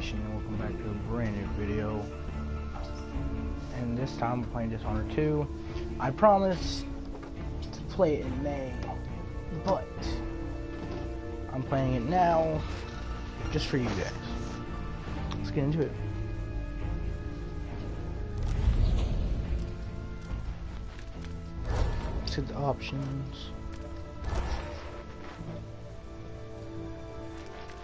Nation, and welcome back to a brand new video. And this time we're playing Dishonored 2. I promised to play it in May, but I'm playing it now just for you guys. Let's get into it. Let's hit the options.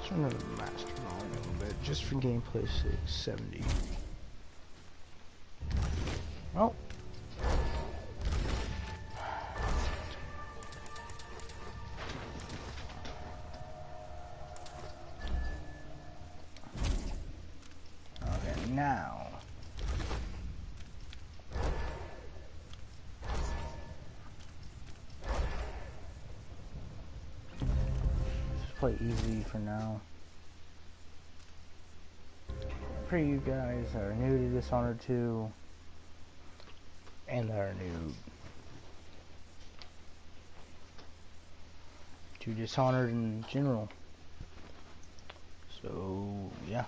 Let's run the master volume a little bit, just for gameplay sake. 70. Oh. Okay, now. Just play easy for now. For you guys that are new to Dishonored 2 and that are new to Dishonored in general. So yeah,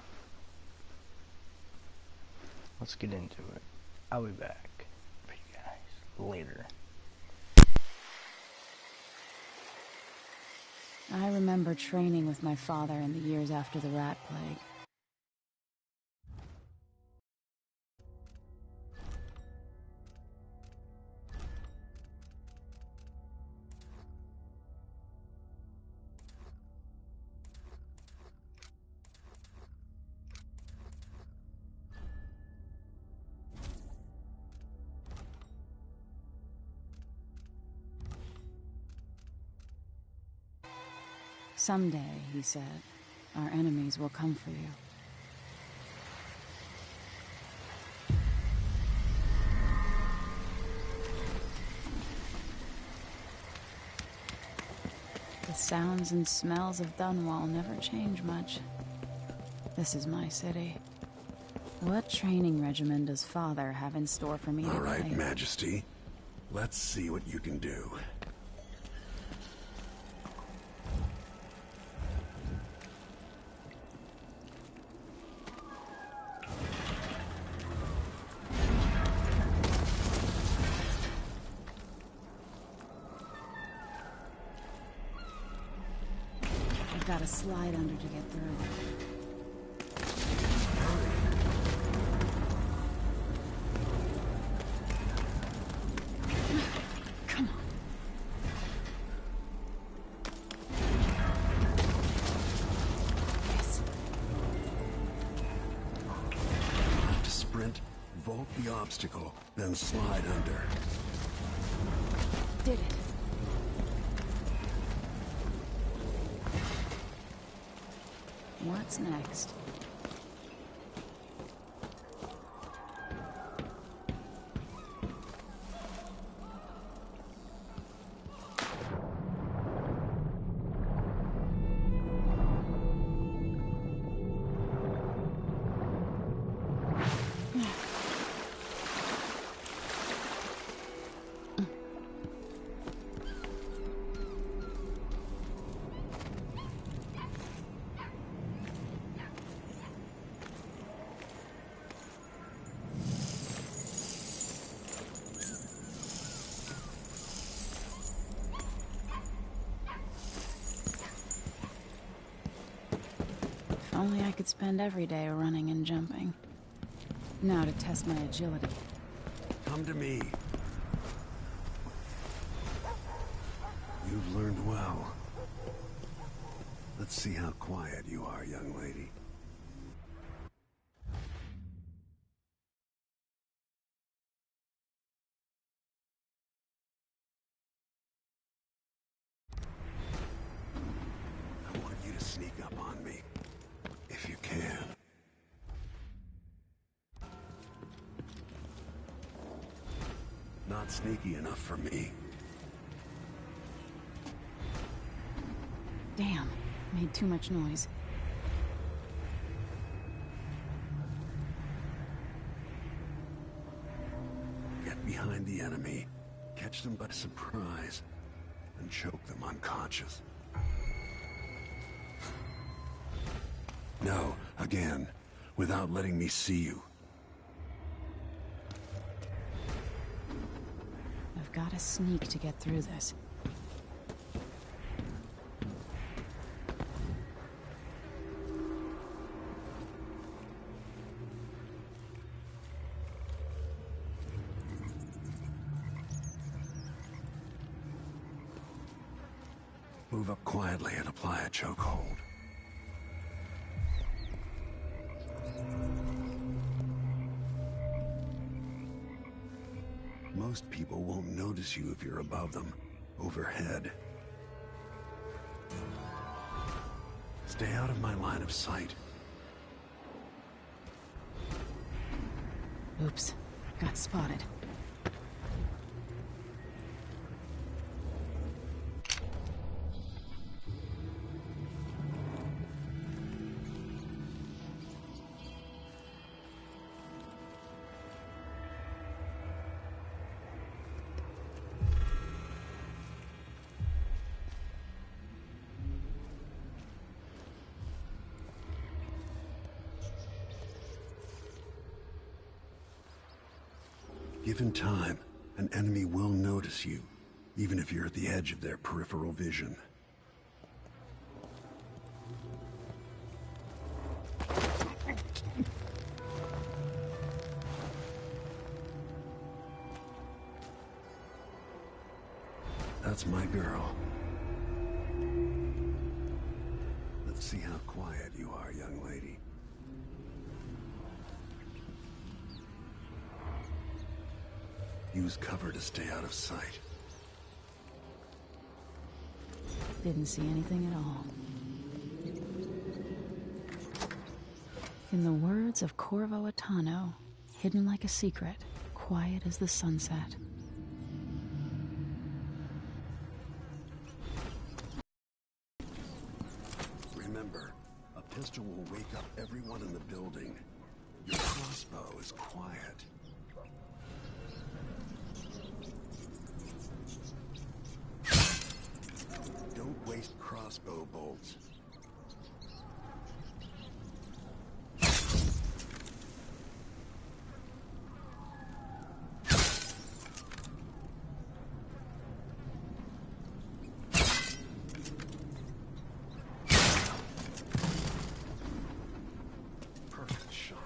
let's get into it. I'll be back for you guys later. I remember training with my father in the years after the rat plague. Someday, he said, our enemies will come for you. The sounds and smells of Dunwall never change much. This is my city. What training regimen does Father have in store for me today? All right, Majesty. Let's see what you can do. Got to slide under to get through. Come on. Yes. Have to sprint, vault the obstacle, then slide under. Did it. What's next? Only I could spend every day running and jumping. Now to test my agility. Come to me. You've learned well. Let's see how quiet you are, young lady. I want you to sneak up on me. If you can. Not sneaky enough for me. Damn, made too much noise. Get behind the enemy, catch them by surprise, and choke them unconscious. No, again. without letting me see you. I've got to sneak to get through this. Move up quietly and apply a chokehold. Most people won't notice you if you're above them, overhead. Stay out of my line of sight. Oops, got spotted. Given time, an enemy will notice you, even if you're at the edge of their peripheral vision. That's my girl. Let's see how quiet you are, young lady. Use cover to stay out of sight. Didn't see anything at all. In the words of Corvo Attano, hidden like a secret, quiet as the sunset. Remember, a pistol will wake up everyone in the building. Your crossbow is quiet. Don't waste crossbow bolts. Perfect shot.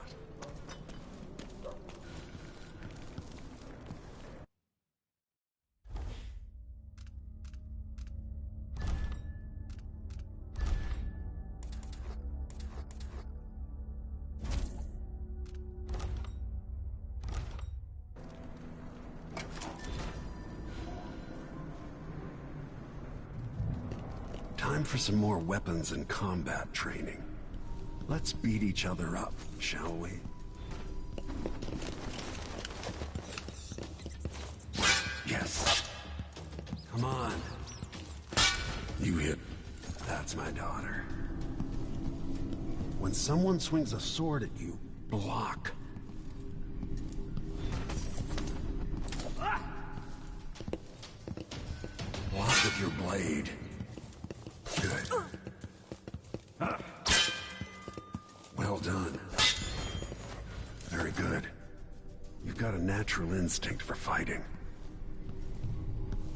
Time for some more weapons and combat training. Let's beat each other up, shall we? Yes. Come on. You hit. That's my daughter. When someone swings a sword at you, block. Block with your blade. Good. Well done. Very good. You've got a natural instinct for fighting.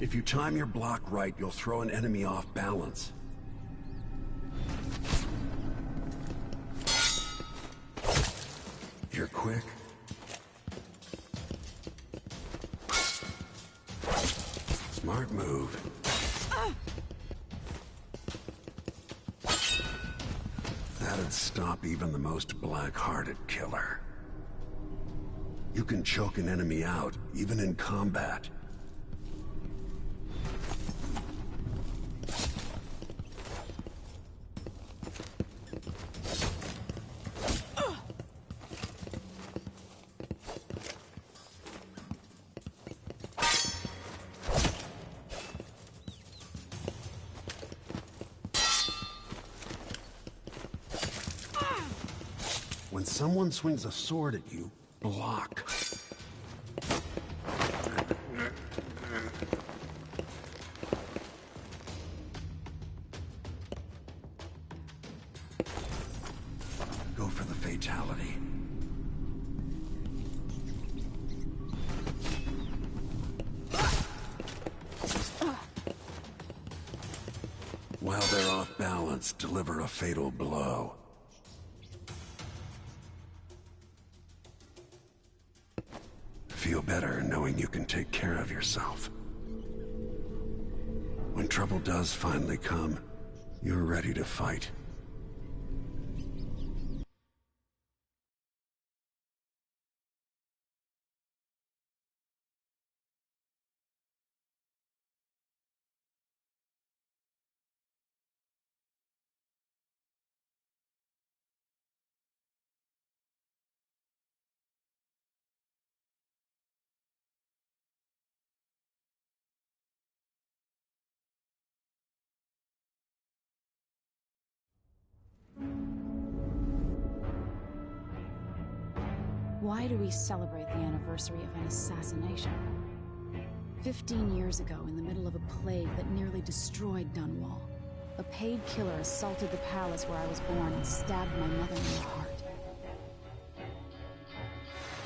If you time your block right, you'll throw an enemy off balance. You're quick. Smart move. That'd stop even the most black-hearted killer. You can choke an enemy out, even in combat. When someone swings a sword at you, block. Go for the fatality. brutality. While they're off balance, deliver a fatal blow. Feel better knowing you can take care of yourself. When trouble does finally come, you're ready to fight. Why do we celebrate the anniversary of an assassination? 15 years ago, in the middle of a plague that nearly destroyed Dunwall, a paid killer assaulted the palace where I was born and stabbed my mother in the heart.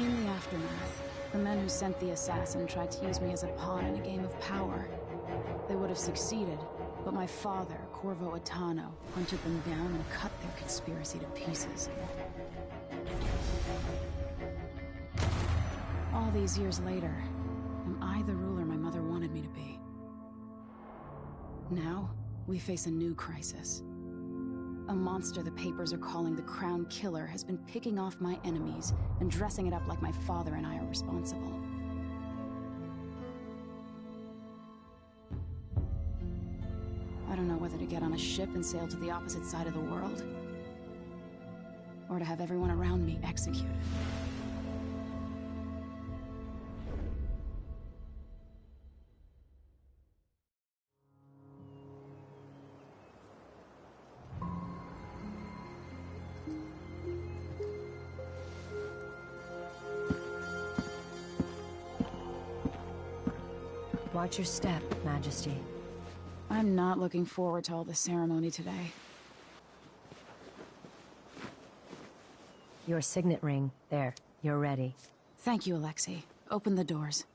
In the aftermath, the men who sent the assassin tried to use me as a pawn in a game of power. They would have succeeded, but my father, Corvo Attano, hunted them down and cut their conspiracy to pieces. All these years later, am I the ruler my mother wanted me to be? Now, we face a new crisis. A monster the papers are calling the Crown Killer has been picking off my enemies and dressing it up like my father and I are responsible. I don't know whether to get on a ship and sail to the opposite side of the world, or to have everyone around me executed. Watch your step, Majesty. I'm not looking forward to all the ceremony today. Your signet ring. There. You're ready. Thank you, Alexei. Open the doors.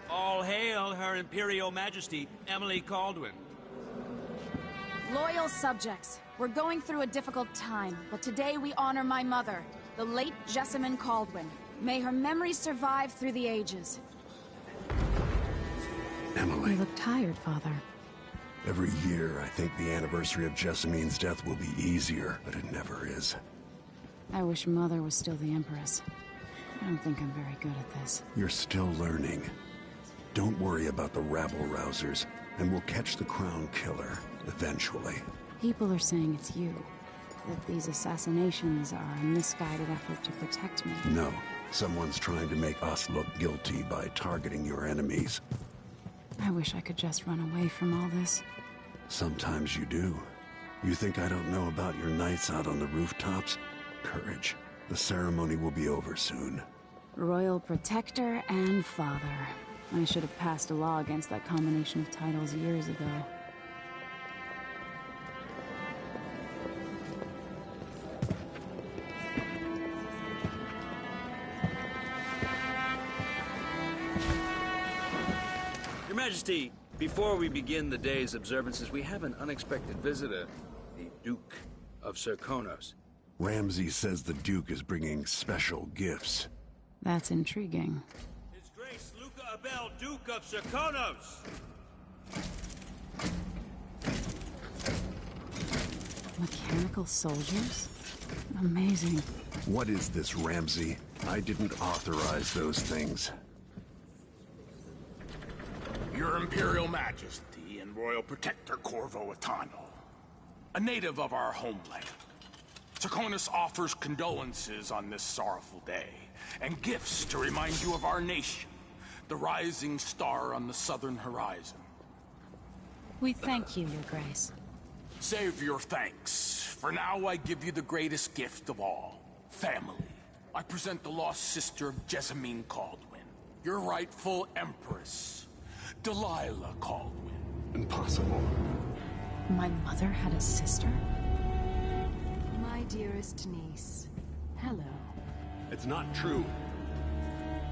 All hail Her Imperial Majesty, Emily Caldwin. Loyal subjects, we're going through a difficult time, but today we honor my mother, the late Jessamine Caldwin. May her memory survive through the ages. Emily. You look tired, Father. Every year, I think the anniversary of Jessamine's death will be easier, but it never is. I wish Mother was still the Empress. I don't think I'm very good at this. You're still learning. Don't worry about the rabble-rousers, and we'll catch the Crown Killer, eventually. People are saying it's you. That these assassinations are a misguided effort to protect me. No. Someone's trying to make us look guilty by targeting your enemies. I wish I could just run away from all this. Sometimes you do. You think I don't know about your nights out on the rooftops? Courage. The ceremony will be over soon. Royal Protector and Father. I should have passed a law against that combination of titles years ago. Your Majesty, before we begin the day's observances, we have an unexpected visitor, the Duke of Serkonos. Ramsay says the Duke is bringing special gifts. That's intriguing. His Grace Luca Abel, Duke of Serkonos! Mechanical soldiers? Amazing. What is this, Ramsay? I didn't authorize those things. Your Imperial Majesty and Royal Protector Corvo Attano, a native of our homeland. Serkonos offers condolences on this sorrowful day, and gifts to remind you of our nation, the rising star on the southern horizon. We thank you, Your Grace. Save your thanks. For now, I give you the greatest gift of all, family. I present the lost sister of Jessamine Caldwin, your rightful Empress. Delilah Caldwin. Impossible. My mother had a sister? My dearest niece, hello. It's not true.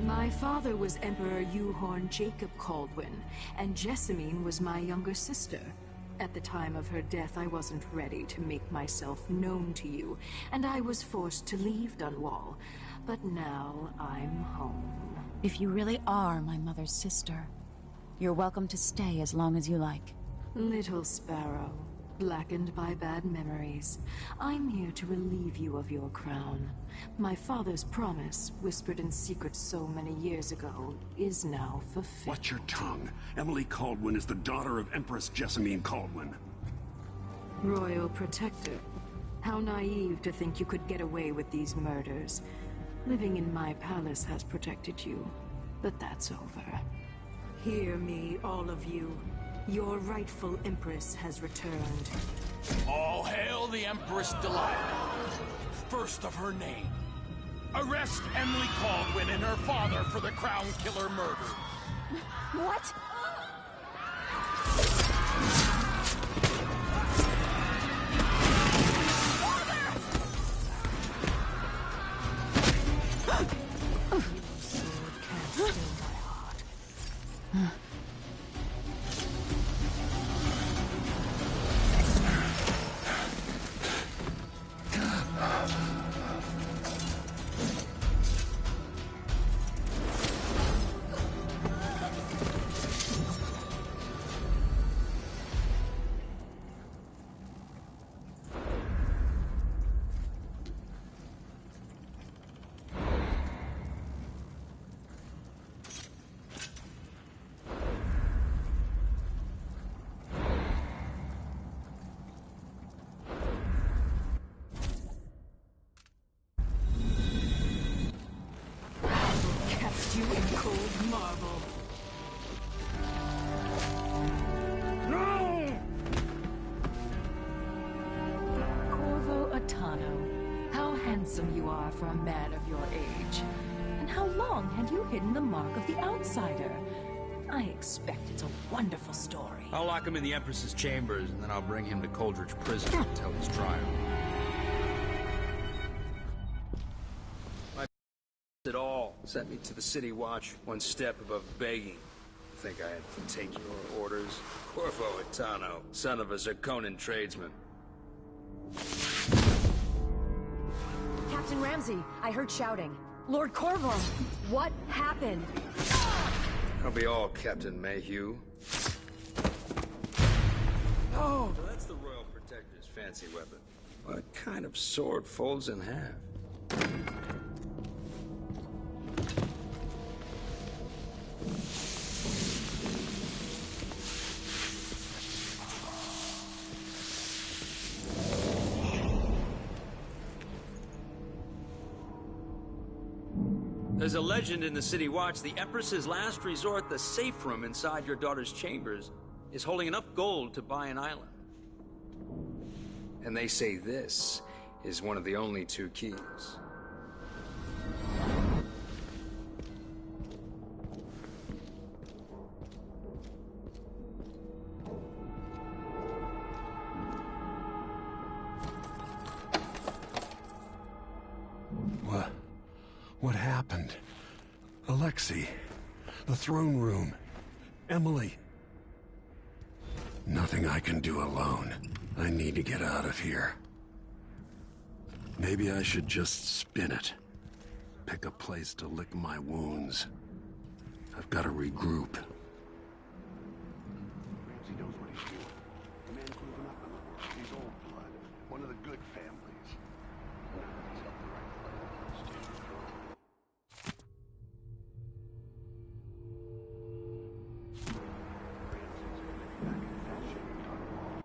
My father was Emperor Euhorn Jacob Caldwin, and Jessamine was my younger sister. At the time of her death, I wasn't ready to make myself known to you, and I was forced to leave Dunwall. But now I'm home. If you really are my mother's sister, you're welcome to stay as long as you like. Little sparrow, blackened by bad memories, I'm here to relieve you of your crown. My father's promise, whispered in secret so many years ago, is now fulfilled. Watch your tongue. Emily Caldwin is the daughter of Empress Jessamine Caldwin. Royal Protector. How naive to think you could get away with these murders. Living in my palace has protected you, but that's over. Hear me, all of you. Your rightful Empress has returned. All hail the Empress Delilah, first of her name. Arrest Emily Caldwin and her father for the Crown Killer murder. What? Sword can't still my heart. Cast you in cold marble. Corvo Atano, how handsome you are for a man of your age. And how long had you hidden the mark of the outsider? I expect it's a wonderful story. I'll lock him in the Empress's chambers, and then I'll bring him to Coldridge Prison to tell his trial. It all sent me to the City Watch, one step above begging. Think I had to take your orders? Corvo Atano, son of a Zirconan tradesman. Captain Ramsey, I heard shouting. Lord Corvo, what happened? I'll be all, Captain Mayhew. Oh, that's the Royal Protector's fancy weapon. What kind of sword folds in half? There's a legend in the City Watch, the Empress's last resort, the safe room inside your daughter's chambers, is holding enough gold to buy an island. And they say this is one of the only two keys. What happened? Alexei, the throne room, Emily. Nothing I can do alone. I need to get out of here. Maybe I should just spin it. Pick a place to lick my wounds. I've got to regroup. Ramsey knows what he's doing. The man's moving up a little. He's old blood. One of the good families. Now he's got the right flavor. Stand control. Ramsey's gonna be back in fashion on the wall.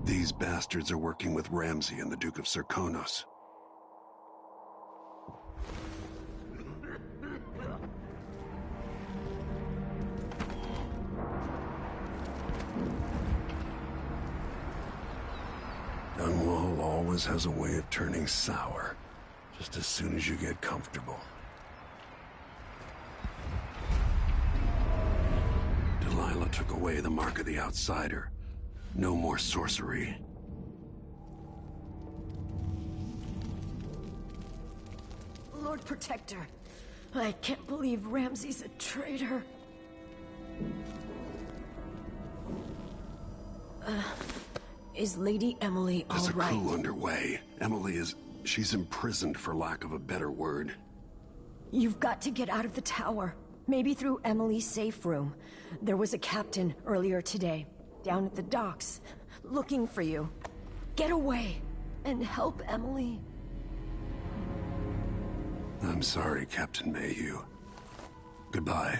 These bastards are working with Ramsey and the Duke of Serkonos. always has a way of turning sour, just as soon as you get comfortable. Delilah took away the mark of the outsider. No more sorcery. Lord Protector, I can't believe Ramsey's a traitor. Is Lady Emily all There's a right? coup underway. She's imprisoned for lack of a better word. You've got to get out of the tower. Maybe through Emily's safe room. There was a captain earlier today, down at the docks, looking for you. Get away and help Emily. I'm sorry, Captain Mayhew. Goodbye.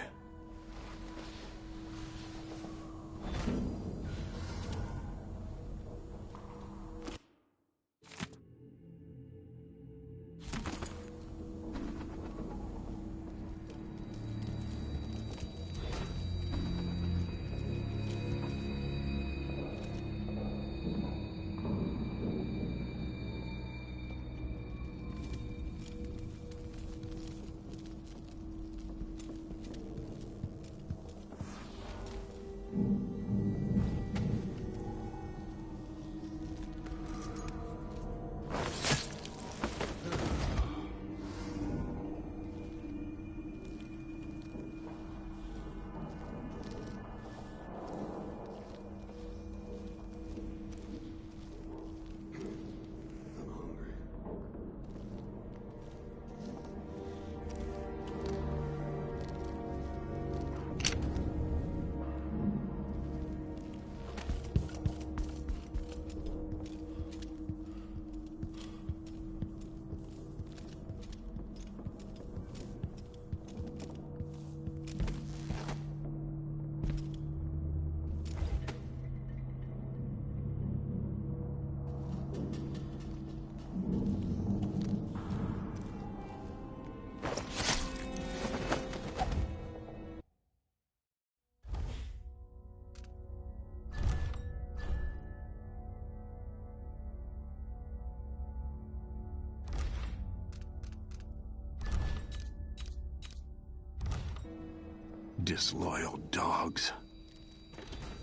Disloyal dogs.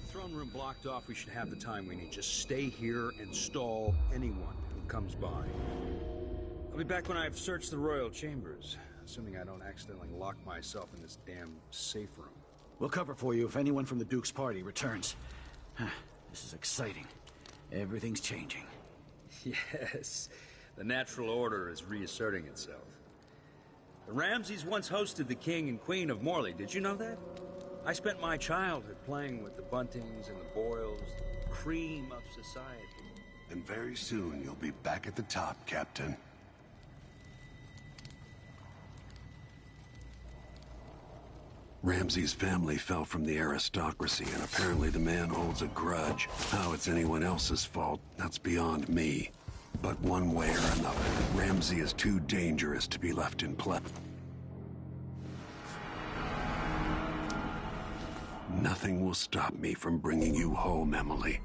Throne room blocked off. We should have the time we need. Just stay here and stall anyone who comes by. I'll be back when I've searched the royal chambers, assuming I don't accidentally lock myself in this damn safe room. We'll cover for you if anyone from the Duke's party returns. This is exciting. Everything's changing. Yes, the natural order is reasserting itself. The Ramseys once hosted the King and Queen of Morley. Did you know that? I spent my childhood playing with the Buntings and the Boyles, the cream of society. And very soon you'll be back at the top, Captain. Ramsey's family fell from the aristocracy, and apparently the man holds a grudge. How it's anyone else's fault, that's beyond me. But one way or another, Ramsey is too dangerous to be left in play. Nothing will stop me from bringing you home, Emily.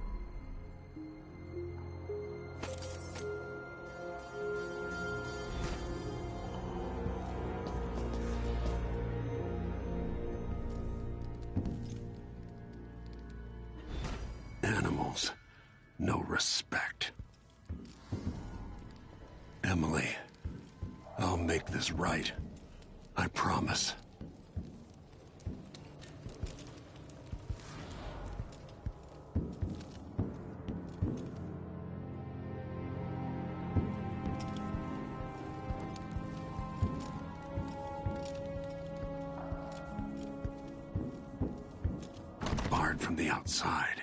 Animals, no respect. Emily, I'll make this right. I promise. Barred from the outside.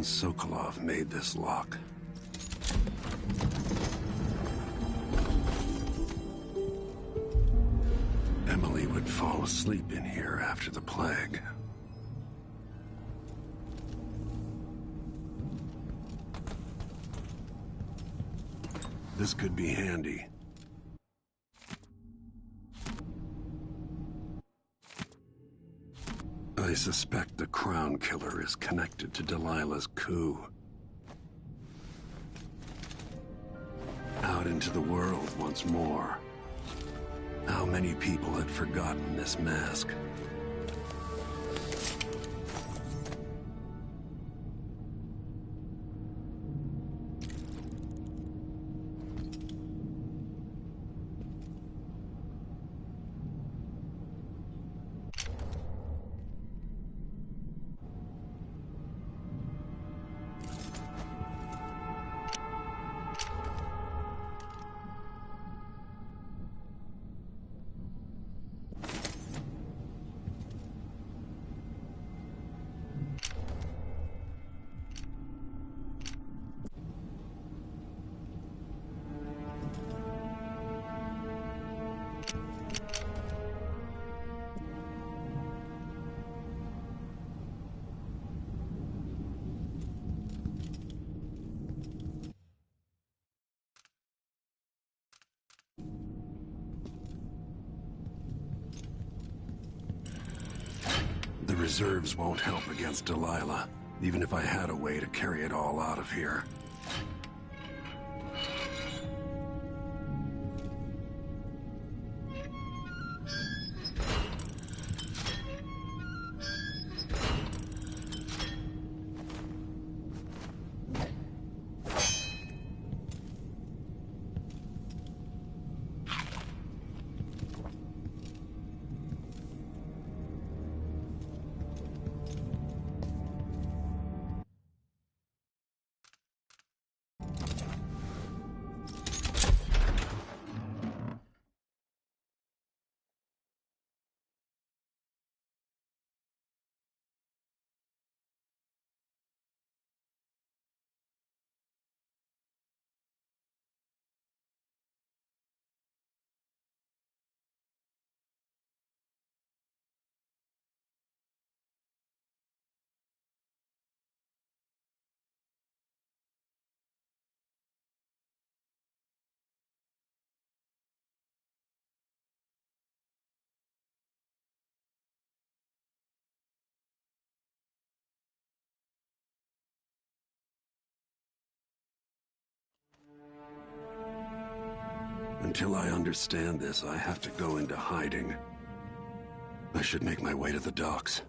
Sokolov made this lock. Emily would fall asleep in here after the plague. This could be handy. I suspect the Crown Killer is connected to Delilah's coup. Out into the world once more. How many people had forgotten this mask? The reserves won't help against Delilah, even if I had a way to carry it all out of here. Until I understand this, I have to go into hiding. I should make my way to the docks.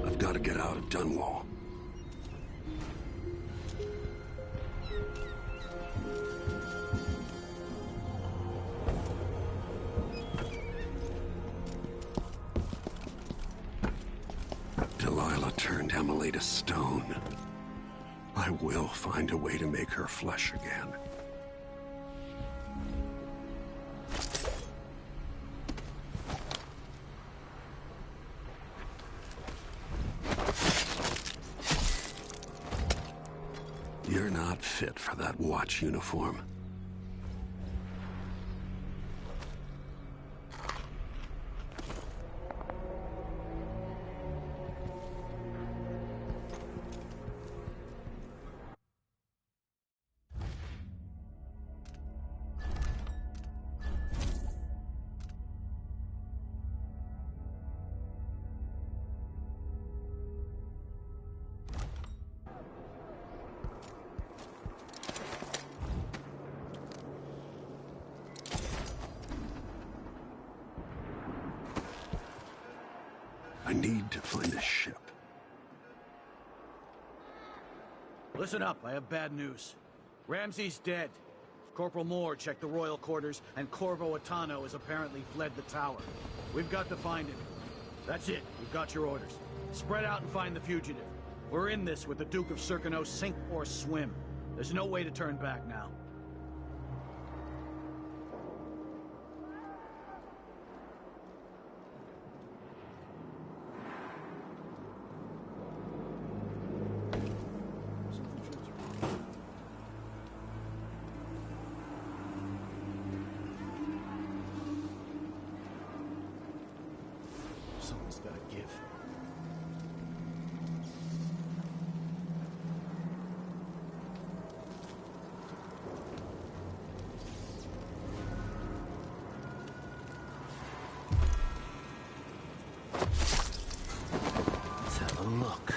I've got to get out of Dunwall. Delilah turned Emily to stone. I will find a way to make her flesh again. You're not fit for that watch uniform. Listen up, I have bad news. Ramsey's dead. Corporal Moore checked the royal quarters, and Corvo Attano has apparently fled the tower. We've got to find him. That's it, we've got your orders. Spread out and find the fugitive. We're in this with the Duke of Circano, sink or swim. There's no way to turn back now. Someone's gotta give. Let's have a look.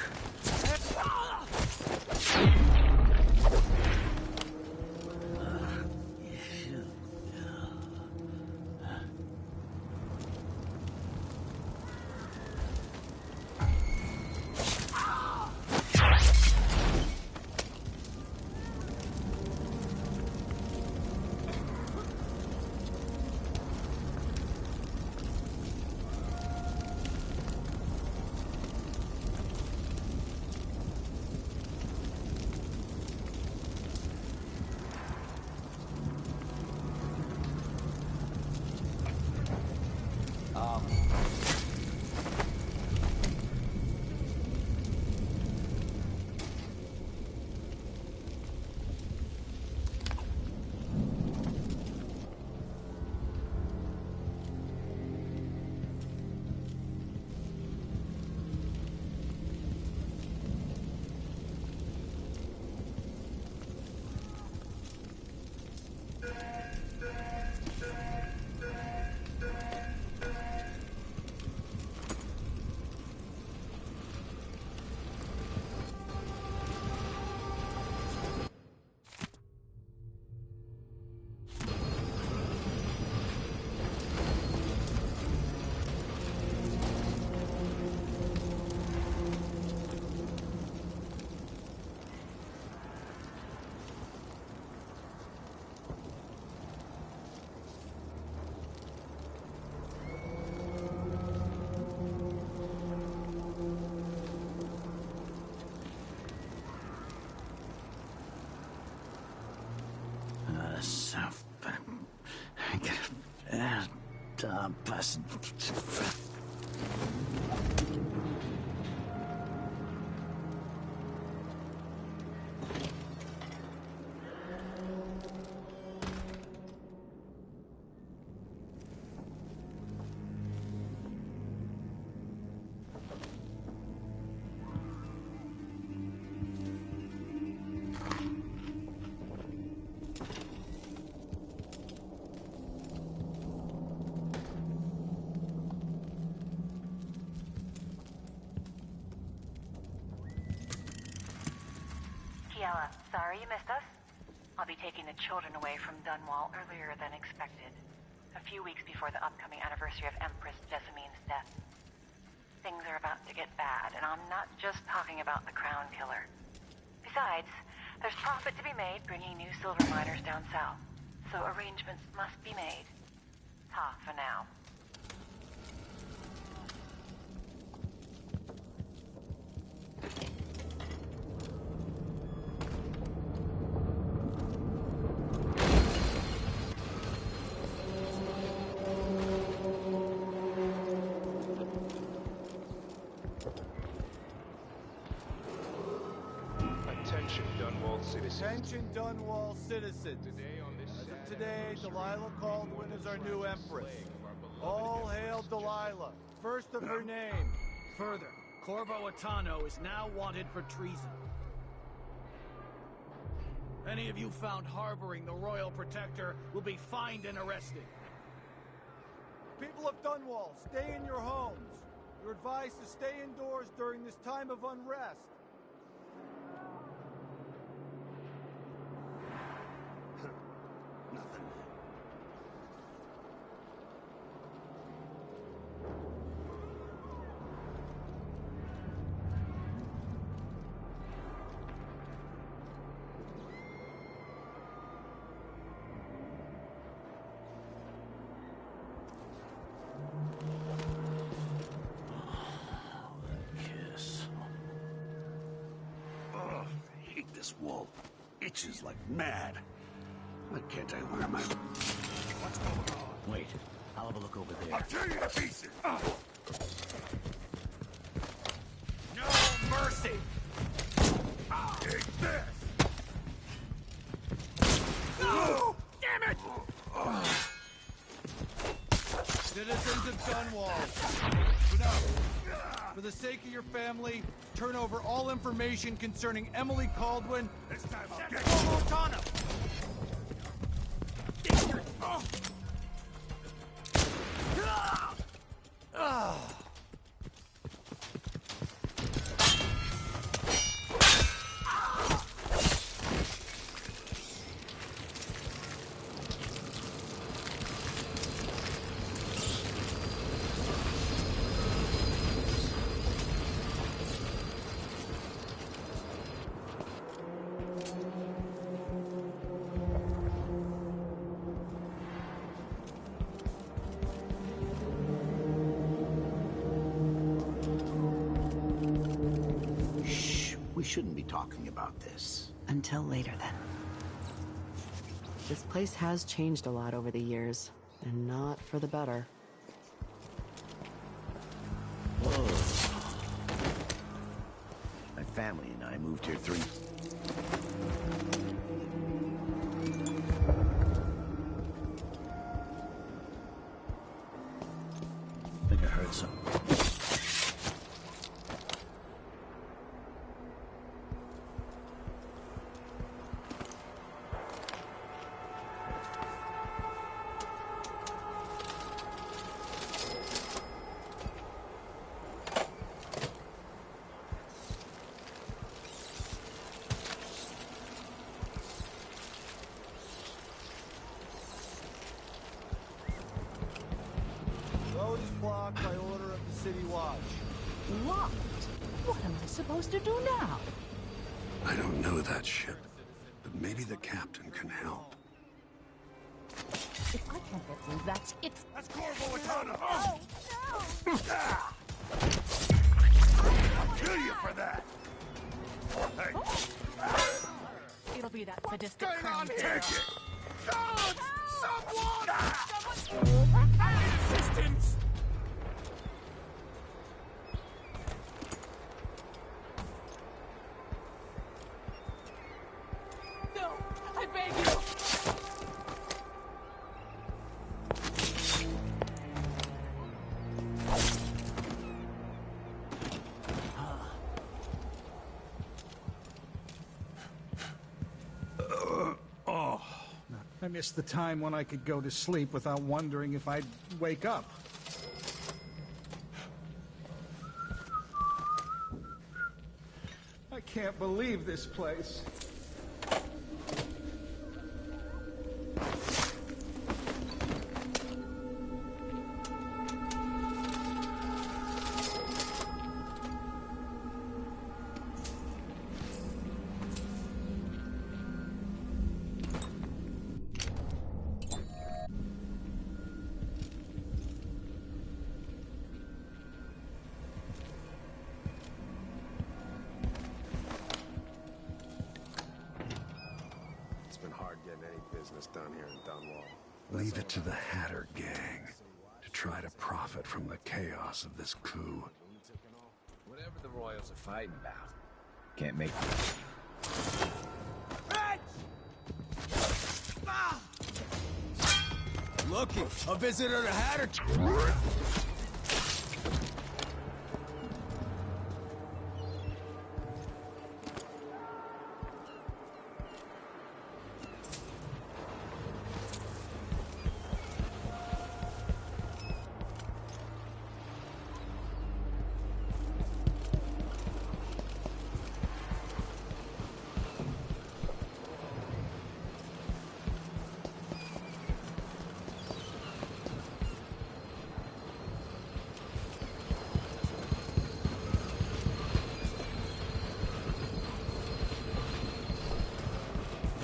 Kiela, sorry you missed us. I'll be taking the children away from Dunwall earlier than expected. A few weeks before the upcoming anniversary of Empress Jessamine's death. Things are about to get bad, and I'm not just talking about the Crown Killer. Besides, there's profit to be made bringing new silver miners down south. So arrangements must be made. Ta for now. Attention Dunwall citizens. As of today, Delilah Caldwin is our new Empress. All hail Delilah, first of her name. Further, Corvo Attano is now wanted for treason. Any of you found harboring the Royal Protector will be fined and arrested. People of Dunwall, stay in your homes. You're advised to stay indoors during this time of unrest. Nothing. this wool. Itches like mad. Why can't I learn my... What's going on? Wait, I'll have a look over there. I'll tear you to pieces! No mercy! Take this! No! Damn it! Citizens of Dunwall, enough. For the sake of your family, turn over all information concerning Emily Caldwin. This time I'll get Corvo Attano. We shouldn't be talking about this. Until later, then. This place has changed a lot over the years, and not for the better. Whoa. My family and I moved here 3... I think I heard something. Road is blocked by order of the City Watch. Locked? What am I supposed to do now? I don't know that ship, but maybe the captain can help. If I can't get through, that's it. That's Corvo Attano! Oh, no! I'll kill you for that! Hey! It'll be that sadistic What's going on crown. here? Take it! God! Someone! I need assistance! No! I beg you! I missed the time when I could go to sleep without wondering if I'd wake up. I can't believe this place. Down here in Dunwall. Leave it to the Hatter gang to try to profit from the chaos of this coup. Whatever the Royals are fighting about, can't make Looking, a visitor to Hatter.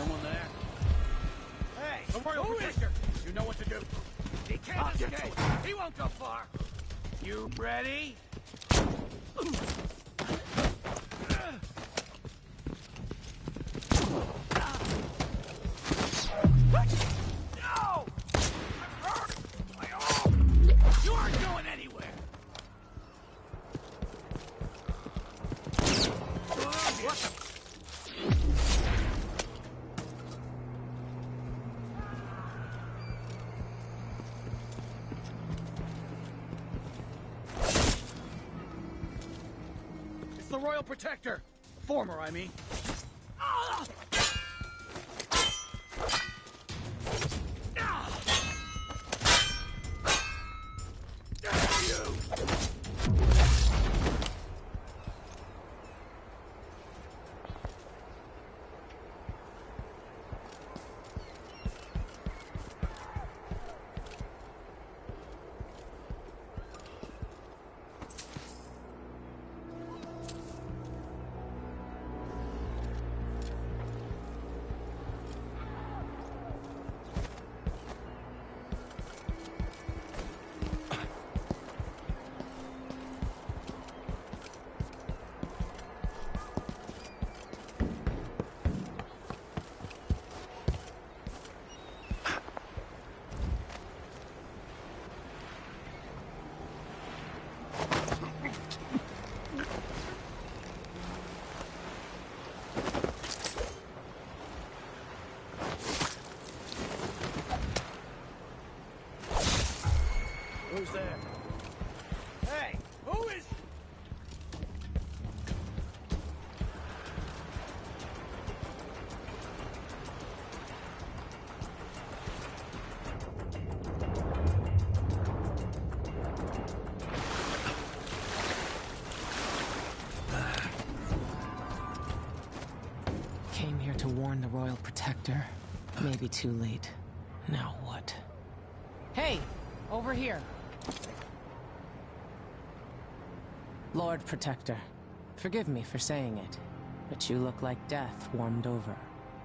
someone there. Hey, the Royal Protector! You know what to do. He can't escape! He won't go far! You ready? Royal Protector! Former, I mean. Who's there? Hey, who is... Came here to warn the Royal Protector. Maybe too late. Now what? Hey! Over here! Lord Protector, forgive me for saying it, but you look like death warmed over.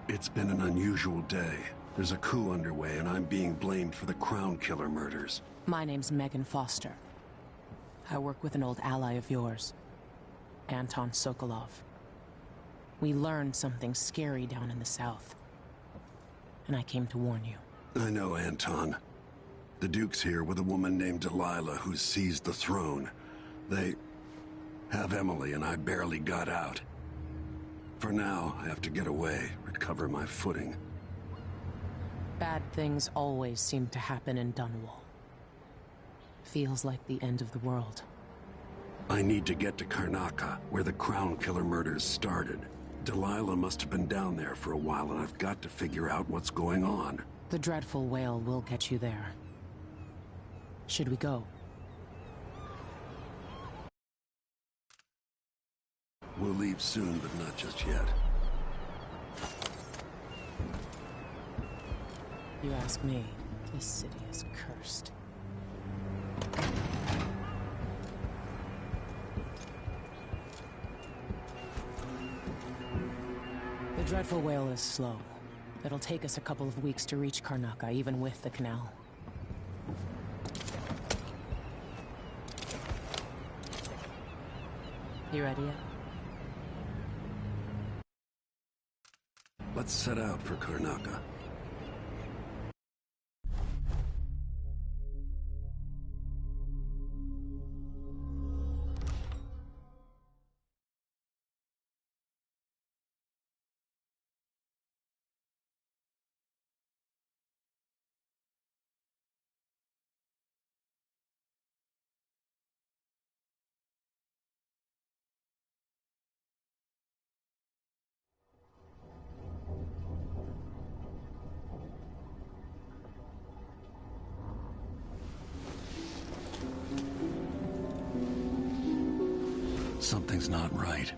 It's been an unusual day. There's a coup underway, and I'm being blamed for the Crown Killer murders. My name's Megan Foster. I work with an old ally of yours, Anton Sokolov. We learned something scary down in the south, and I came to warn you. I know Anton. The Duke's here with a woman named Delilah who's seized the throne. They have Emily, and I barely got out. For now, I have to get away, recover my footing. Bad things always seem to happen in Dunwall. Feels like the end of the world. I need to get to Karnaca, where the Crown Killer murders started. Delilah must have been down there for a while, and I've got to figure out what's going on. The dreadful whale will get you there. Should we go? We'll leave soon, but not just yet. You ask me, this city is cursed. The dreadful whale is slow. It'll take us a couple of weeks to reach Karnaca, even with the canal. You ready yet? Let's set out for Karnaca. Something's not right,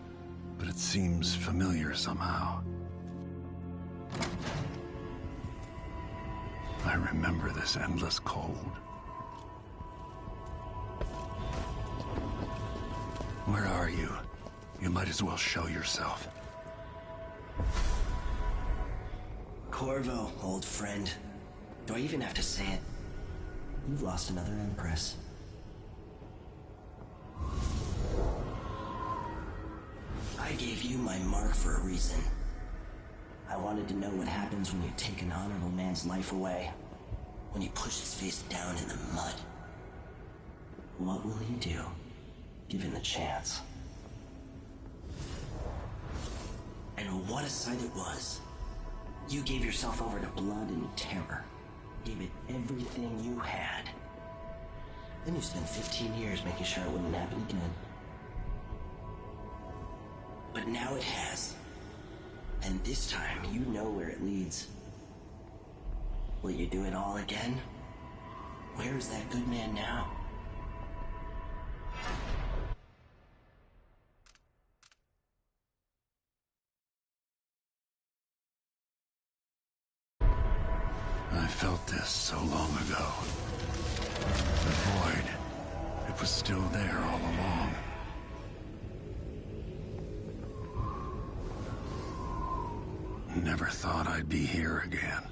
but it seems familiar somehow. I remember this endless cold. Where are you? You might as well show yourself. Corvo, old friend. Do I even have to say it? You've lost another Empress. I gave you my mark for a reason. I wanted to know what happens when you take an honorable man's life away. When you push his face down in the mud. What will he do, given the chance? And what a sight it was. You gave yourself over to blood and terror. Gave it everything you had. Then you spent 15 years making sure it wouldn't happen again. But now it has. And this time, you know where it leads. Will you do it all again? Where is that good man now? I felt this so long ago. The void. It was still there all along. Never thought I'd be here again.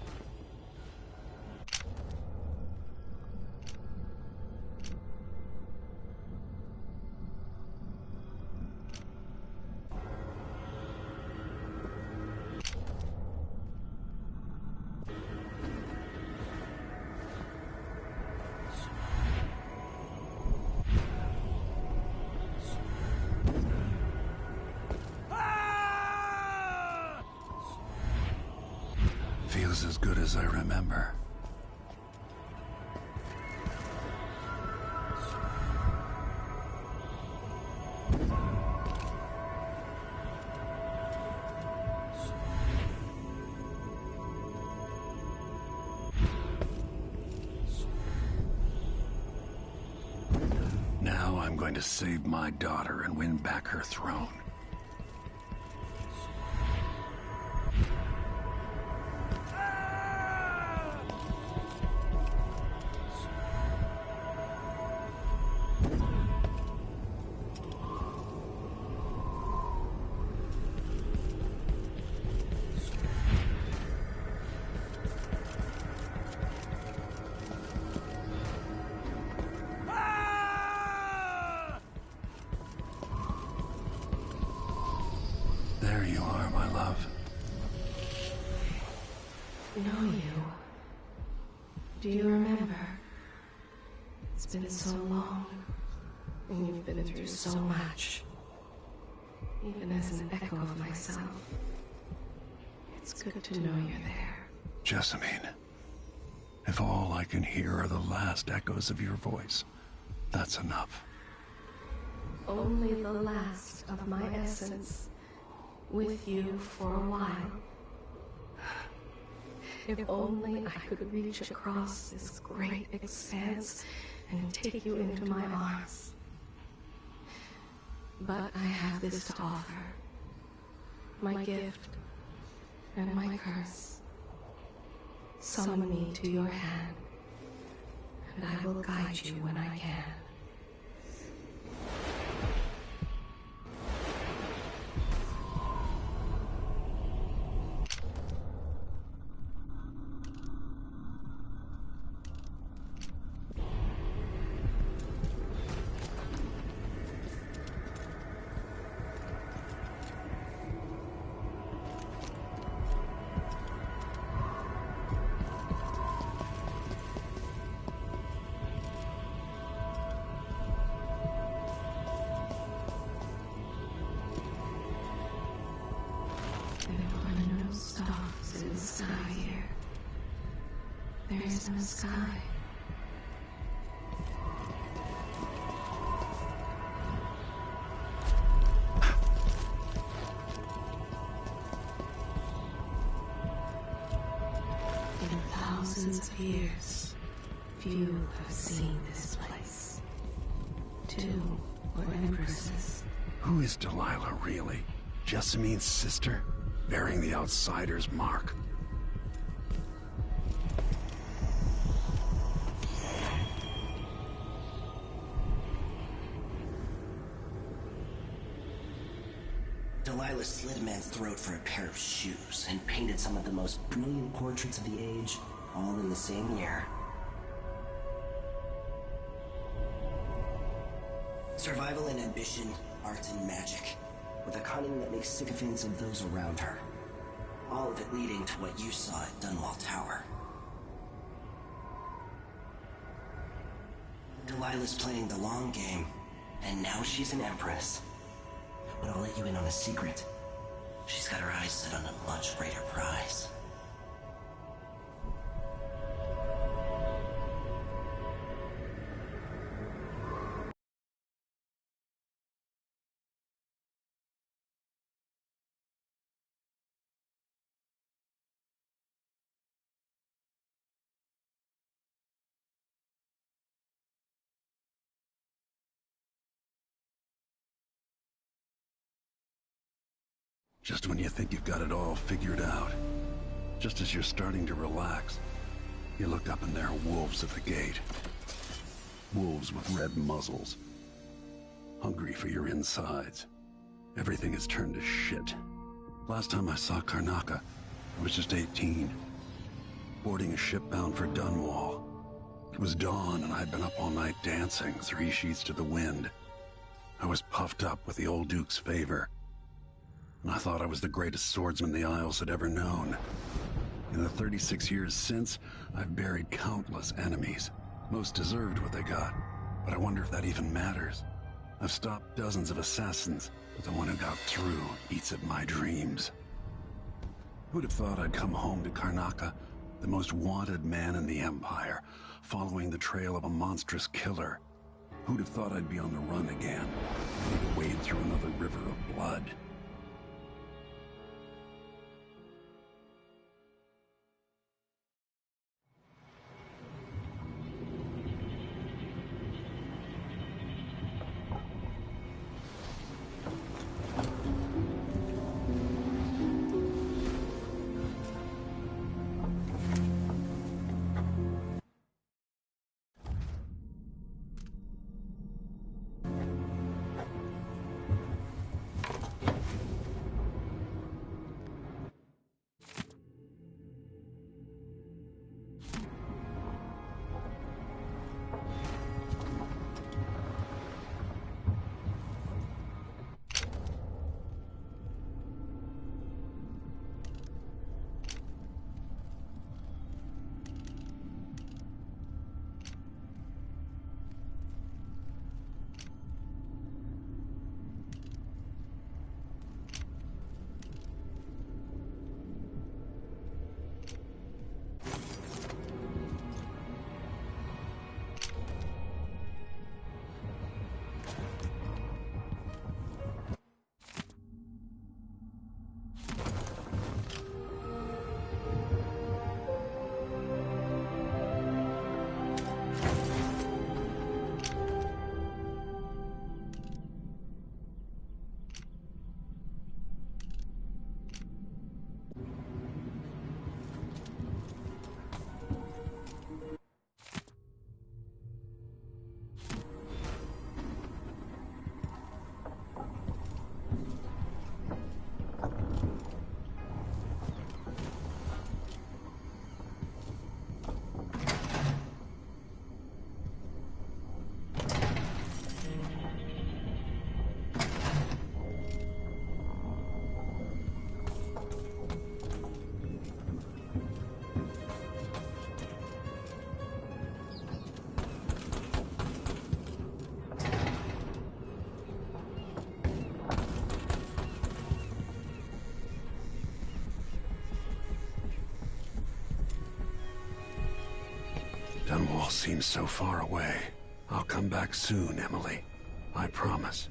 Feels as good as I remember. Now I'm going to save my daughter and win back her throne. There you are, my love. Know you. Do you remember? It's been so long, and you've been through so much. Even as an echo of myself, it's good to know you're there. Jessamine, if all I can hear are the last echoes of your voice, that's enough. Only the last of my essence. With you for a while. If only I could reach across this great expanse and take you into my arms. But I have this to offer. My gift and my curse. Summon me to your hand, and I will guide you when I can. There is no sky. In thousands of years, few have seen this place. 2 were empresses. Who is Delilah, really? Jessamine's sister? Bearing the outsider's mark? Delilah slit a man's throat for a pair of shoes and painted some of the most brilliant portraits of the age, all in the same year. Survival and ambition, art and magic, with a cunning that makes sycophants of those around her. All of it leading to what you saw at Dunwall Tower. Delilah's playing the long game, and now she's an empress. But I'll let you in on a secret. She's got her eyes set on a much greater prize. Just when you think you've got it all figured out, just as you're starting to relax, you look up and there are wolves at the gate. Wolves with red muzzles. Hungry for your insides. Everything has turned to shit. Last time I saw Karnaca, I was just 18. Boarding a ship bound for Dunwall. It was dawn and I'd been up all night dancing, 3 sheets to the wind. I was puffed up with the old Duke's favor. And I thought I was the greatest swordsman the Isles had ever known. In the 36 years since, I've buried countless enemies. Most deserved what they got, but I wonder if that even matters. I've stopped dozens of assassins, but the one who got through eats at my dreams. Who'd have thought I'd come home to Karnaca, the most wanted man in the Empire, following the trail of a monstrous killer? Who'd have thought I'd be on the run again, ready to wade through another river of blood? Dunwall seems so far away. I'll come back soon, Emily. I promise.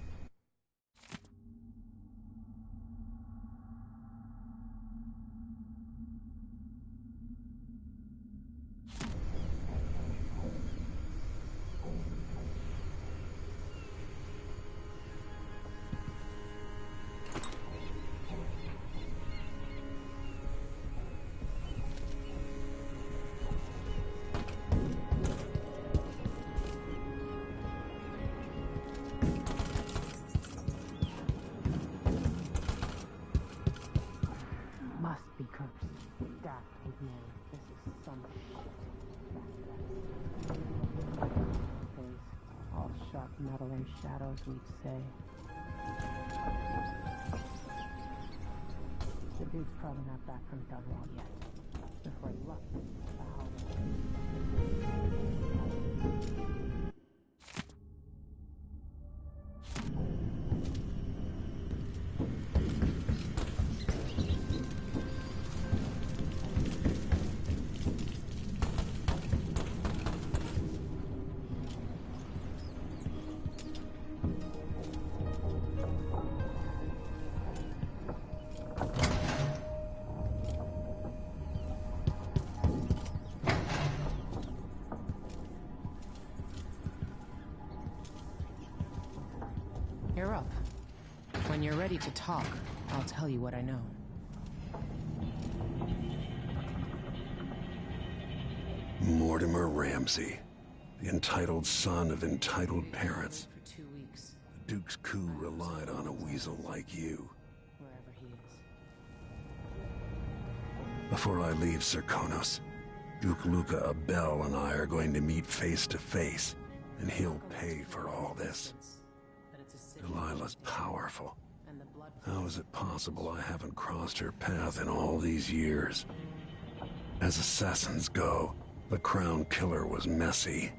Be cursed. That would mean this is some shit. Things all sharp metal and shadows, we'd say. The dude's probably not back from Dunwall yet. Before he left the You're up. When you're ready to talk, I'll tell you what I know. Mortimer Ramsey, the entitled son of entitled parents. For 2 weeks. The Duke's coup relied on a weasel like you. Wherever he is. Before I leave Serkonos, Duke Luca Abel and I are going to meet face to face, and he'll pay for all this. Delilah's powerful. How is it possible I haven't crossed her path in all these years? As assassins go, the Crown Killer was messy,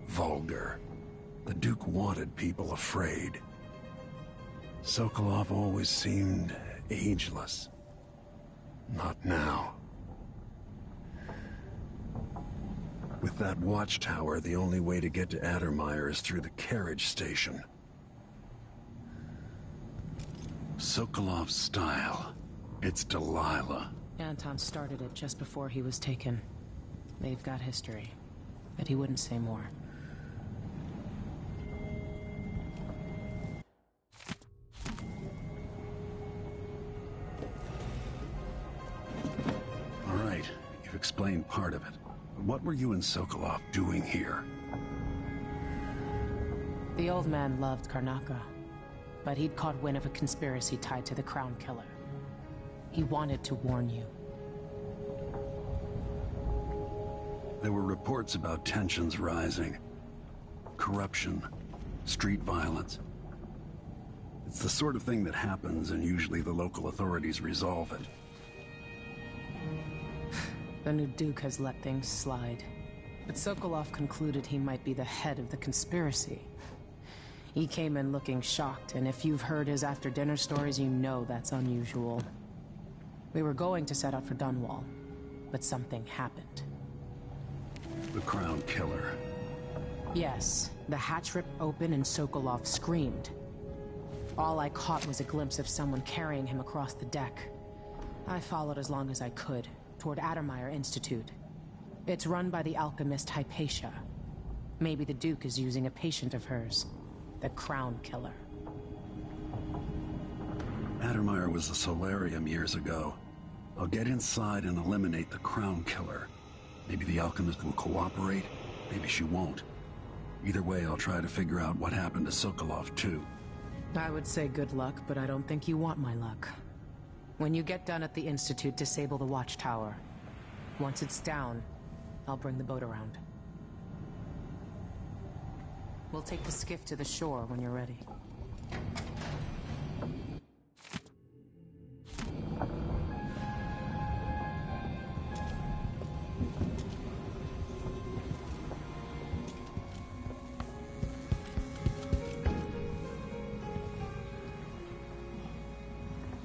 vulgar. The Duke wanted people afraid. Sokolov always seemed ageless. Not now. With that watchtower, the only way to get to Addermeyer is through the carriage station. Sokolov's style. It's Delilah. Anton started it just before he was taken. They've got history, but he wouldn't say more. All right, you've explained part of it. What were you and Sokolov doing here? The old man loved Karnaca, but he'd caught wind of a conspiracy tied to the Crown Killer. He wanted to warn you. There were reports about tensions rising. Corruption, street violence. It's the sort of thing that happens, and usually the local authorities resolve it. The new Duke has let things slide. But Sokolov concluded he might be the head of the conspiracy. He came in looking shocked, and if you've heard his after-dinner stories, you know that's unusual. We were going to set out for Dunwall, but something happened. The Crown Killer. Yes, the hatch ripped open and Sokolov screamed. All I caught was a glimpse of someone carrying him across the deck. I followed as long as I could, toward Addermeyer Institute. It's run by the alchemist Hypatia. Maybe the Duke is using a patient of hers, the Crown Killer. Addermeyer was a solarium years ago. I'll get inside and eliminate the Crown Killer. Maybe the alchemist will cooperate, maybe she won't. Either way, I'll try to figure out what happened to Sokolov, too. I would say good luck, but I don't think you want my luck. When you get done at the Institute, disable the watchtower. Once it's down, I'll bring the boat around. We'll take the skiff to the shore when you're ready.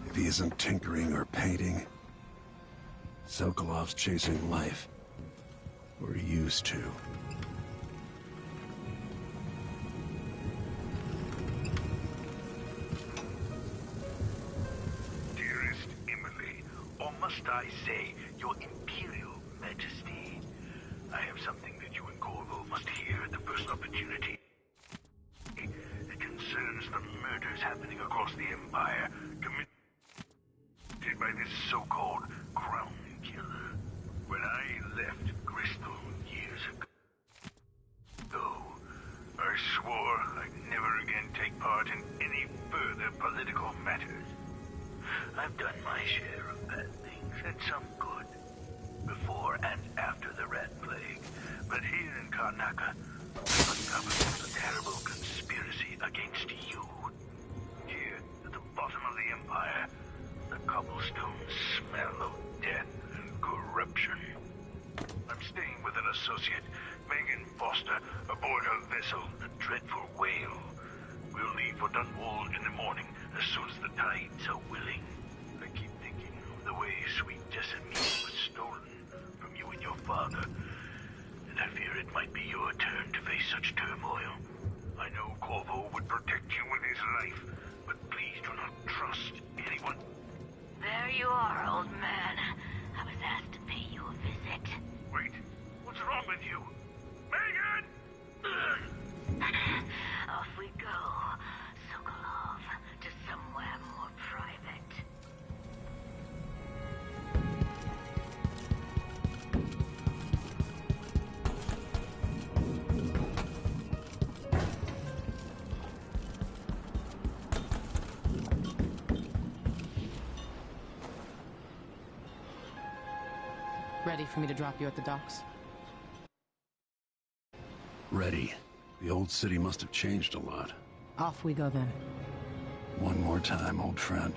If he isn't tinkering or painting, Sokolov's chasing life. Or he used to. Dearest Emily, or must I say, Your Imperial Majesty, I have something that you and Corvo must hear at the first opportunity. It concerns the murders happening across the Empire, committed by this so-called Crown Killer. When I left Bristol years ago, I swore I'd never again take part in any further political matters. I've done my share of bad things and some good, before and after the Rat Plague. But here in Karnaca, I've uncovered a terrible conspiracy against you. Here, at the bottom of the Empire, the cobblestones smell of death and corruption. I'm staying with an associate, Megan Foster, aboard her vessel, the Dreadful Whale. We'll leave for Dunwall in the morning, as soon as the tides are willing. I keep thinking of the way sweet Jessamine was stolen from you and your father, and I fear it might be your turn to face such turmoil. I know Corvo would protect you with his life, but please do not trust anyone. There you are, old man. I was asked to pay you a visit. Wait, what's wrong with you? Megan! Off we go, Sokolov, to somewhere more private. Ready for me to drop you at the docks? Ready. The old city must have changed a lot. Off we go then. One more time, old friend.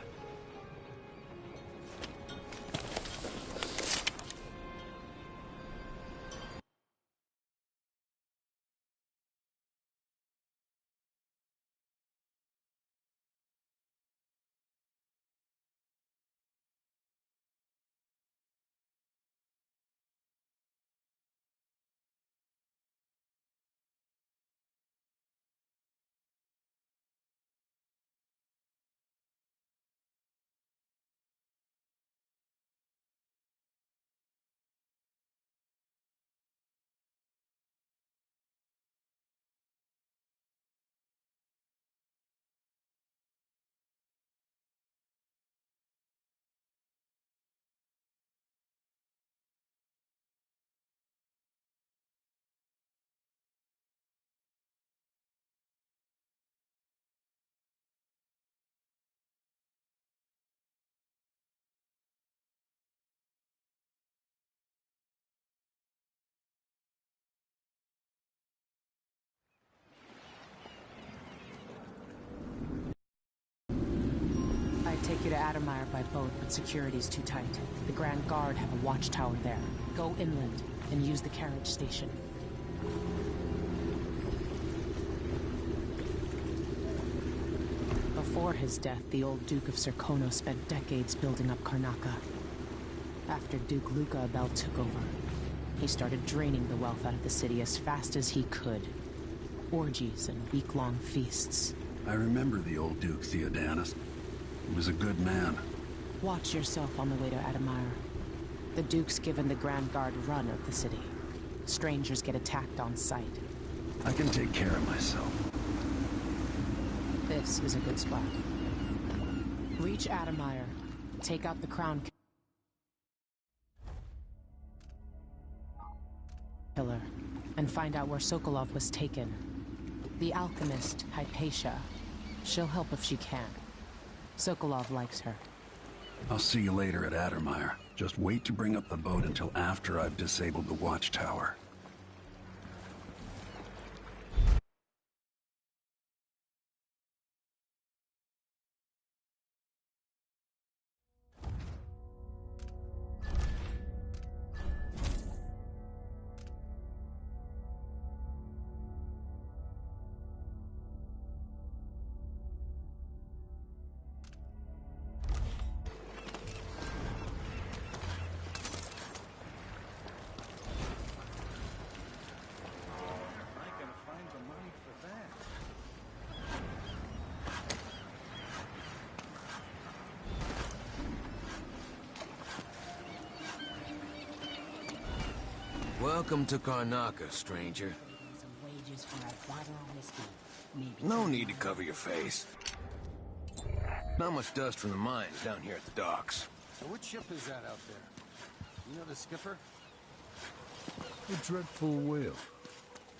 Take you to Addermire by boat, but security's too tight. The Grand Guard have a watchtower there. Go inland and use the carriage station. Before his death, the old Duke of Serkonos spent decades building up Karnaca. After Duke Luca Abel took over, he started draining the wealth out of the city as fast as he could. Orgies and week-long feasts. I remember the old Duke Theodanis. He was a good man. Watch yourself on the way to Addermire. The Duke's given the Grand Guard run of the city. Strangers get attacked on sight. I can take care of myself. This is a good spot. Reach Addermire. Take out the crown pillar. And find out where Sokolov was taken. The alchemist, Hypatia. She'll help if she can. Sokolov likes her. I'll see you later at Addermire. Just wait to bring up the boat until after I've disabled the watchtower. Welcome to Karnaca, stranger. Some wages for a bottle of whiskey. Maybe No need to cover your face. Not much dust from the mines down here at the docks. So which ship is that out there? You know the skipper? A dreadful whale.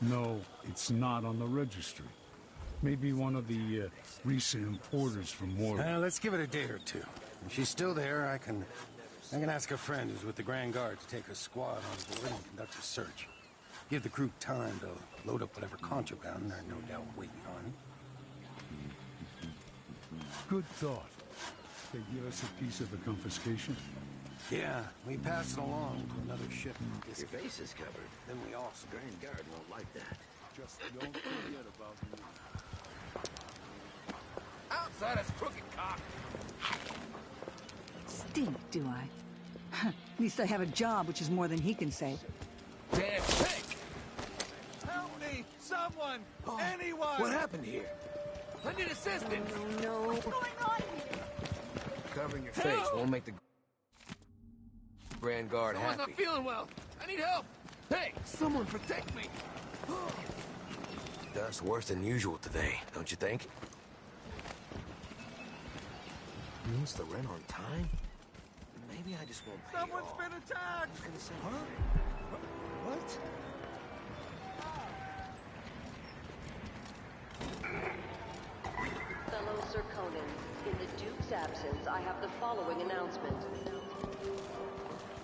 No, it's not on the registry. Maybe one of the recent importers from Morley. Let's give it a day or two. If she's still there, I can ask a friend who's with the Grand Guard to take a squad on board and conduct a search. Give the crew time to load up whatever contraband they're no doubt waiting on. Good thought. They give us a piece of the confiscation? Yeah, we pass it along to another ship. Your face is covered. Then we all Grand Guard won't like that. Just don't forget about me. Outside us, crooked cock! Stink, do I? At least I have a job, which is more than he can say. Damn pig! Help me! Someone! Anyone! What happened here? I need assistance! No. What's going on here? Covering your face won't make the Grand Guard happy. Someone's not feeling well! I need help! Hey! Someone protect me! Dust worse than usual today, don't you think? Means the rent on time? Maybe I just won't pay Someone's been attacked! Huh? What? Fellow Serkonans, in the Duke's absence, I have the following announcement.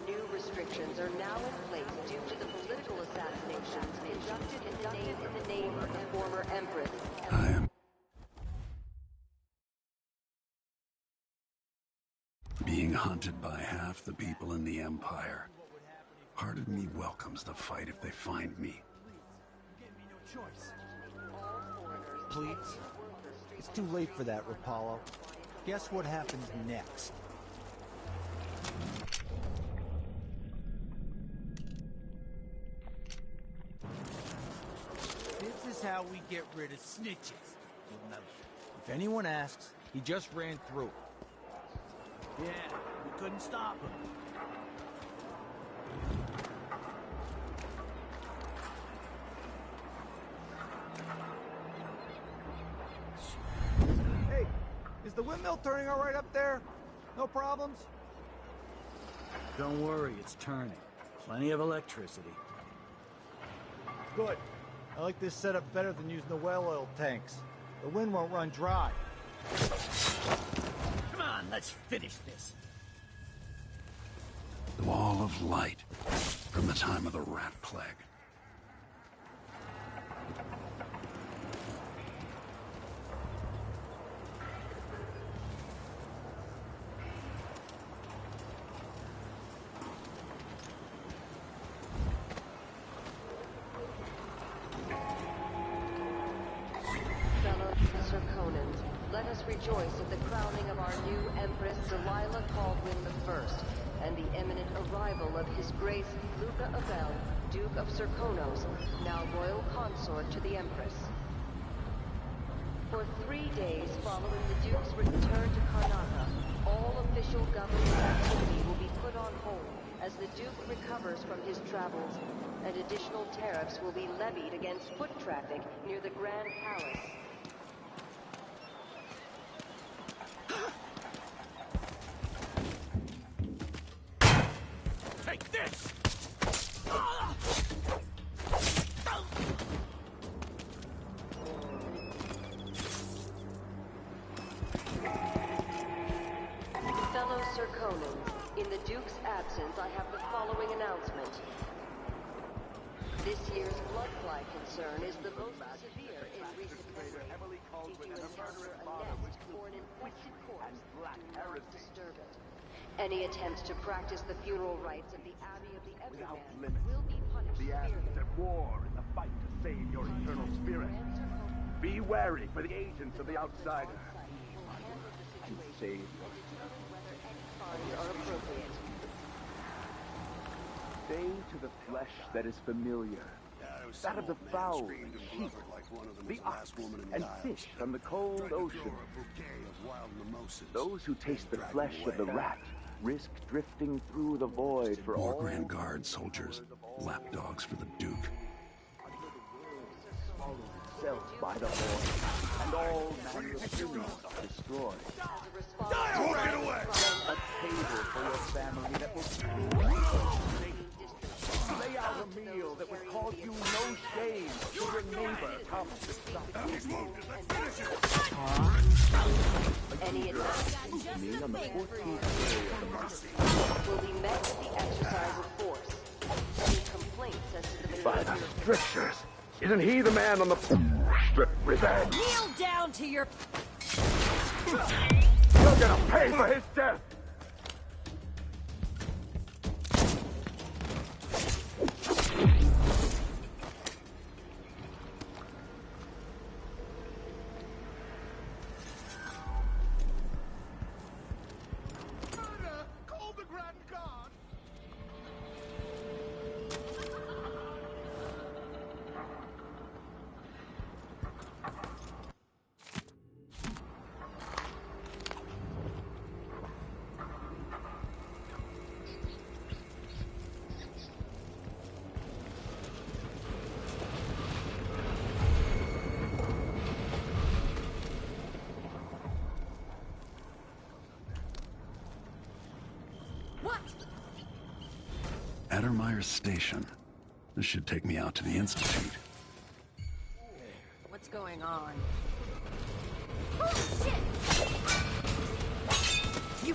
New restrictions. restrictions are now in place due to the political assassinations conducted in the name of the former Empress. I am being hunted by half the people in the Empire. Part of me welcomes the fight if they find me. Please? It's too late for that, Rapallo. Guess what happens next? This is how we get rid of snitches. Remember, if anyone asks, he just ran through. Yeah, we couldn't stop him. Hey, is the windmill turning all right up there? No problems? Don't worry, it's turning. Plenty of electricity. Good. I like this setup better than using the well oil tanks. The wind won't run dry. Come on, let's finish this. The Wall of Light, from the time of the rat plague. Let us rejoice at the crowning of our new Empress, Delilah Caldwin I, and the imminent arrival of His Grace Luca Abel, Duke of Serkonos, now Royal Consort to the Empress. For 3 days following the Duke's return to Karnataka, all official government activity will be put on hold as the Duke recovers from his travels, and additional tariffs will be levied against foot traffic near the Grand Palace. Take this! Fellow Serkonans, in the Duke's absence, I have the following announcement. This year's blood fly concern is the most severe in recent memory. If you encounter a nest or an infected corpse, do not disturb it. Any attempts to practice the funeral rites of the Abbey of the Everman will be punished The severely. ads at war in the fight to save your eternal spirit. Be wary for the agents of the outsider. And save your Funds are appropriate. Stay to the flesh that is familiar. That of the fowl and sheep, the ox and fish from the cold ocean. Those who taste the flesh of the rat risk drifting through the void for More all... Grand Guard soldiers, lapdogs for the Duke. Swallowed itself by the horn, and all manner of humans are destroyed. Walk it away! A table for your family that will lay out a meal that would cause you no shame should your neighbor come to stop you. Any attacks on the 14th day of the month will be met with the exercise of force. Any complaints as to the by the strictures. Isn't he the man on the revenge? Kneel down to your... You're gonna pay for his death! Call the Grand Guard! Addermeyer Station. This should take me out to the Institute. What's going on? Oh, shit! You...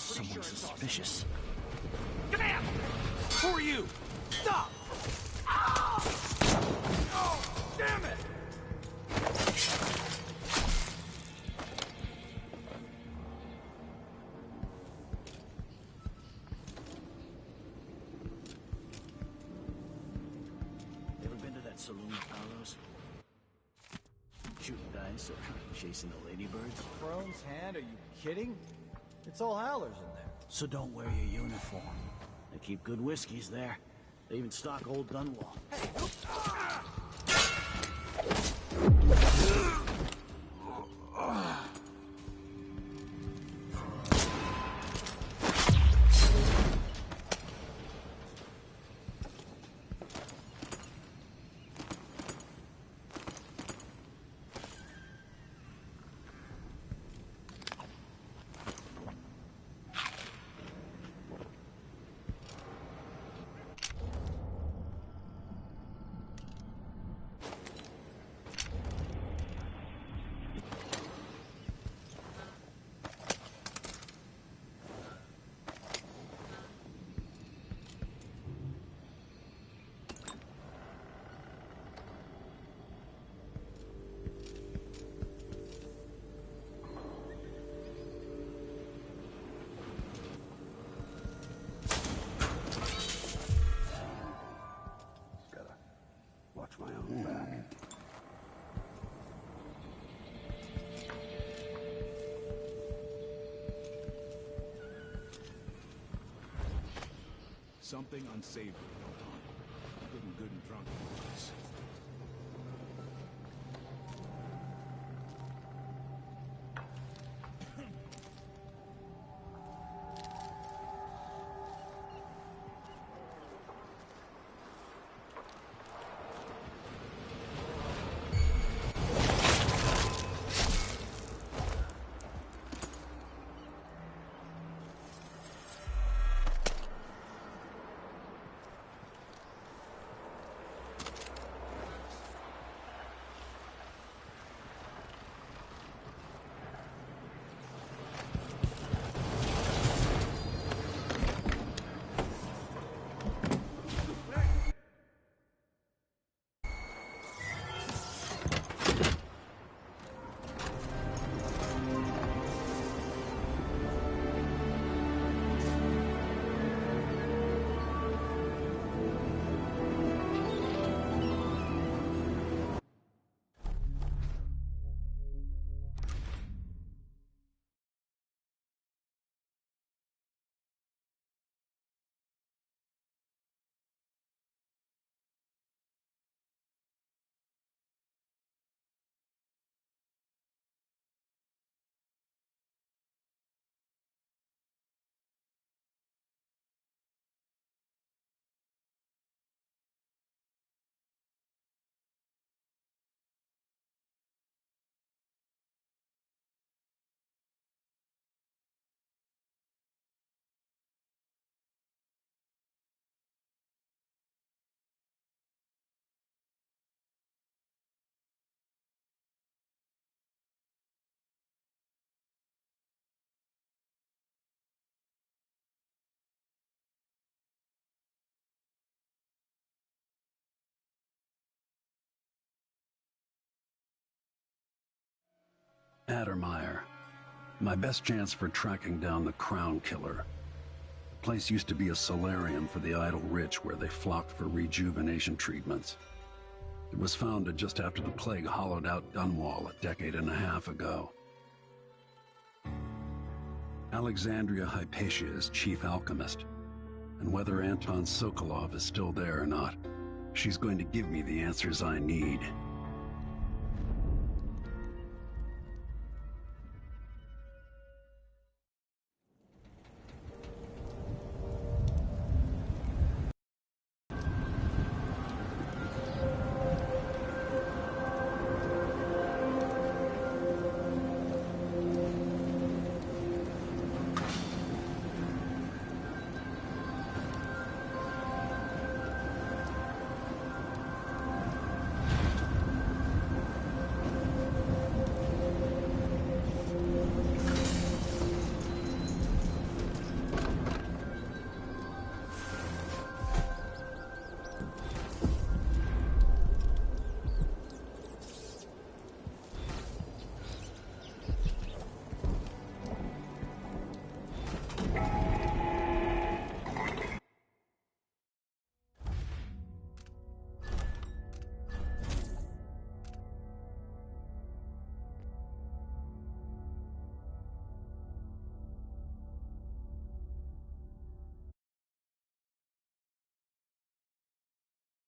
Someone suspicious. Come here! Who are you? Stop! Ah! Oh, damn it! Ever been to that saloon, Carlos? Shooting dice or chasing the ladybirds? Crone's hand? Are you kidding? It's all howlers in there. So don't wear your uniform. They keep good whiskeys there. They even stock old Dunwall. My own back. Something unsavory going on. Getting good and drunk in the place. Addermeyer. My best chance for tracking down the Crown Killer. The place used to be a solarium for the idle rich where they flocked for rejuvenation treatments. It was founded just after the plague hollowed out Dunwall a decade and a half ago. Alexandria Hypatia is chief alchemist, and whether Anton Sokolov is still there or not, she's going to give me the answers I need.